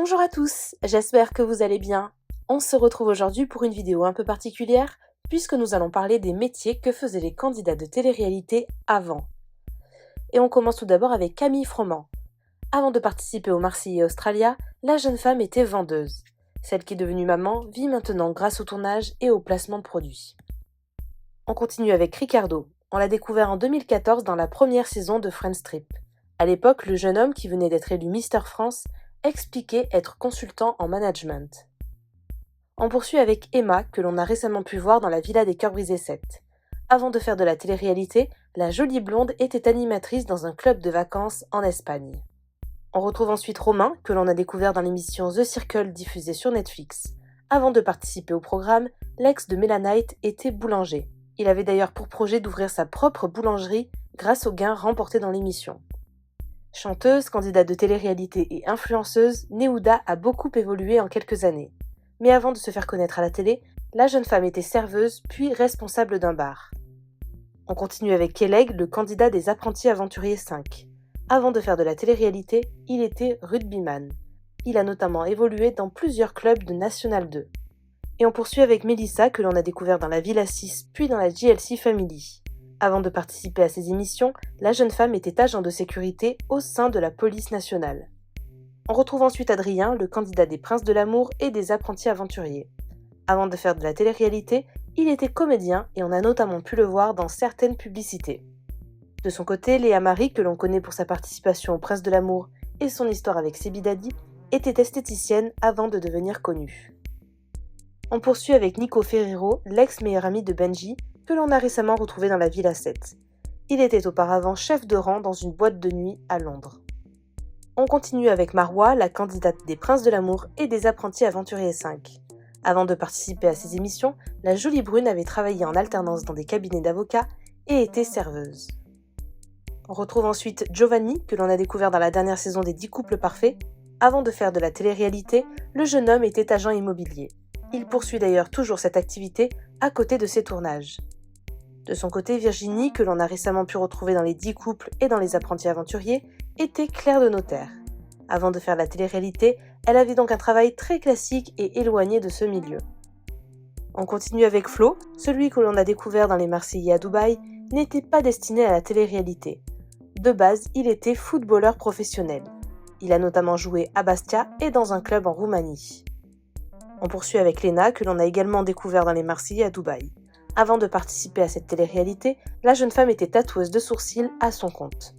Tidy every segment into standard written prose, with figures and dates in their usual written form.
Bonjour à tous, j'espère que vous allez bien. On se retrouve aujourd'hui pour une vidéo un peu particulière puisque nous allons parler des métiers que faisaient les candidats de télé-réalité avant. Et on commence tout d'abord avec Camille Froment. Avant de participer au Marseillais Australia, la jeune femme était vendeuse. Celle qui est devenue maman vit maintenant grâce au tournage et au placement de produits. On continue avec Ricardo. On l'a découvert en 2014 dans la première saison de Friends Trip. À l'époque, le jeune homme qui venait d'être élu Mister France expliquait être consultant en management. On poursuit avec Emma, que l'on a récemment pu voir dans la Villa des Cœurs Brisés 7. Avant de faire de la télé-réalité, la jolie blonde était animatrice dans un club de vacances en Espagne. On retrouve ensuite Romain, que l'on a découvert dans l'émission The Circle diffusée sur Netflix. Avant de participer au programme, l'ex de Mélanite était boulanger. Il avait d'ailleurs pour projet d'ouvrir sa propre boulangerie grâce aux gains remportés dans l'émission. Chanteuse, candidate de télé-réalité et influenceuse, Néouda a beaucoup évolué en quelques années. Mais avant de se faire connaître à la télé, la jeune femme était serveuse puis responsable d'un bar. On continue avec Keleg, le candidat des Apprentis Aventuriers 5. Avant de faire de la télé-réalité, il était rugbyman. Il a notamment évolué dans plusieurs clubs de National 2. Et on poursuit avec Mélissa, que l'on a découvert dans la Villa 6 puis dans la JLC Family. Avant de participer à ces émissions, la jeune femme était agent de sécurité au sein de la police nationale. On retrouve ensuite Adrien, le candidat des Princes de l'amour et des Apprentis Aventuriers. Avant de faire de la télé-réalité, il était comédien et on a notamment pu le voir dans certaines publicités. De son côté, Léa Marie, que l'on connaît pour sa participation aux Princes de l'amour et son histoire avec Sebi Dadi, était esthéticienne avant de devenir connue. On poursuit avec Nico Ferrero, l'ex-meilleur ami de Benji, que l'on a récemment retrouvé dans la Villa 7. Il était auparavant chef de rang dans une boîte de nuit à Londres. On continue avec Marois, la candidate des Princes de l'amour et des Apprentis Aventuriers 5. Avant de participer à ces émissions, la jolie brune avait travaillé en alternance dans des cabinets d'avocats et était serveuse. On retrouve ensuite Giovanni, que l'on a découvert dans la dernière saison des 10 couples parfaits. Avant de faire de la télé-réalité, le jeune homme était agent immobilier. Il poursuit d'ailleurs toujours cette activité à côté de ses tournages. De son côté, Virginie, que l'on a récemment pu retrouver dans les 10 couples et dans les Apprentis Aventuriers, était clerc de notaire. Avant de faire la télé-réalité, elle avait donc un travail très classique et éloigné de ce milieu. On continue avec Flo, celui que l'on a découvert dans les Marseillais à Dubaï, n'était pas destiné à la télé-réalité. De base, il était footballeur professionnel. Il a notamment joué à Bastia et dans un club en Roumanie. On poursuit avec Léna, que l'on a également découvert dans les Marseillais à Dubaï. Avant de participer à cette télé-réalité, la jeune femme était tatoueuse de sourcils à son compte.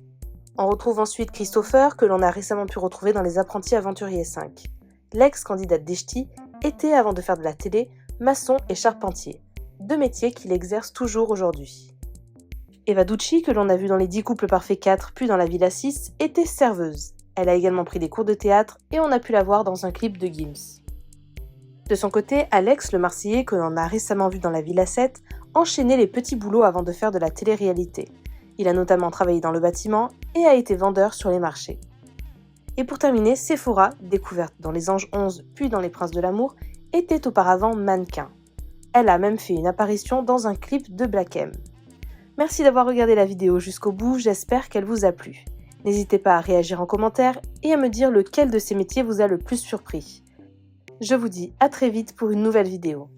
On retrouve ensuite Christopher, que l'on a récemment pu retrouver dans les Apprentis Aventuriers 5. L'ex-candidate d'Echti était, avant de faire de la télé, maçon et charpentier, deux métiers qu'il exerce toujours aujourd'hui. Eva Ducci, que l'on a vu dans les 10 couples parfaits 4 puis dans la Villa 6, était serveuse. Elle a également pris des cours de théâtre et on a pu la voir dans un clip de Gims. De son côté, Alex, le Marseillais que l'on a récemment vu dans la Villa 7, enchaînait les petits boulots avant de faire de la télé-réalité. Il a notamment travaillé dans le bâtiment et a été vendeur sur les marchés. Et pour terminer, Sephora, découverte dans Les Anges 11 puis dans Les Princes de l'amour, était auparavant mannequin. Elle a même fait une apparition dans un clip de Black M. Merci d'avoir regardé la vidéo jusqu'au bout, j'espère qu'elle vous a plu. N'hésitez pas à réagir en commentaire et à me dire lequel de ces métiers vous a le plus surpris. Je vous dis à très vite pour une nouvelle vidéo.